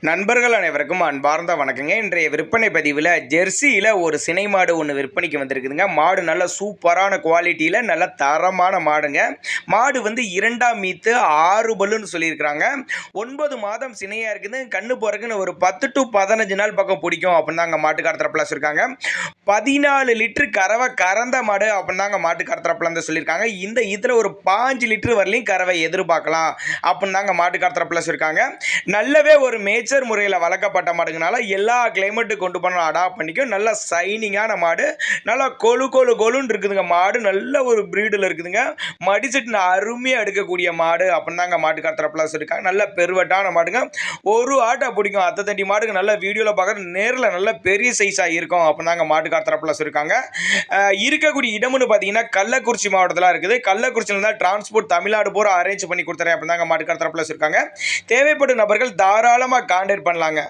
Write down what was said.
நண்பர்கள் அனைவருக்கும் அன்பார்ந்த வணக்கங்க. இன்றைய விற்பனை பதிவில் ஜெர்சியில் ஒரு சினை மாடு ஒன்று விற்பனைக்கு வந்திருக்குதுங்க. மாடு நல்ல சூப்பரான குவாலிட்டியில் நல்ல தரமான மாடுங்க. மாடு வந்து 2ஆம் மீத்து 6 பல்லுன்னு சொல்லியிருக்கிறாங்க. 9 மாதம் சினையாக இருக்குது. கண்ணு போகிறதுக்குன்னு ஒரு 10 to 15 நாள் பக்கம் பிடிக்கும் அப்படின்னு தாங்க மாட்டுக்கார தரப்பில் சொல்லியிருக்காங்க. 14 லிட்டரு கறவை கறந்த மாடு அப்படின்னு தாங்க மாட்டுக்கார தரப்பில் வந்து சொல்லியிருக்காங்க. இந்த இதில் ஒரு 5 லிட்டரு வரலையும் கறவை எதிர்பார்க்கலாம் அப்படின்னு தாங்க மாட்டுக்கார தரப்பில் சொல்லியிருக்காங்க. நல்லவே ஒரு மேய்ச்சல் முறையில் வளர்க்கப்பட்ட மாடுங்கனால எல்லா கிளைமேட்டுக்கு கொண்டு போனால் அடாப்ட் பண்ணிக்கும். நல்ல சைனிங்கான மாடு, நல்லா கொலுன்னு இருக்குதுங்க. மாடு நல்ல ஒரு ப்ரீடில் இருக்குதுங்க. மடிச்சிட்டு அருமையாக எடுக்கக்கூடிய மாடு அப்படின்னு தாங்க மாட்டுக்கார தரப்பில் சொல்லியிருக்காங்க. நல்ல பெருவட்டான மாடுங்க. ஒரு ஆட்டை பிடிக்கும். அத்தை தண்டி மாடுங்க நல்ல வீடியோவில் பார்க்குறது நேரில் நல்ல பெரிய சைஸாக இருக்கும் அப்படின்னு தாங்க மாட்டுக்கார தரப்பில் சொல்லியிருக்காங்க. இருக்கக்கூடிய இடம்னு பார்த்தீங்கன்னா கள்ளக்குறிச்சி மாவட்டத்தில் இருக்குது. கள்ளக்குறிச்சியில் தான் டிரான்ஸ்போர்ட் தமிழ்நாடு பூரா அரேஞ்ச் பண்ணி கொடுத்துறேன் அப்படின்னு தாங்க மாட்டுக்கார தரப்பில் சொல்லியிருக்காங்க. தேவைப்படும் நபர்கள் தாராளமாக கான்டாக்ட் பண்ணலாங்க.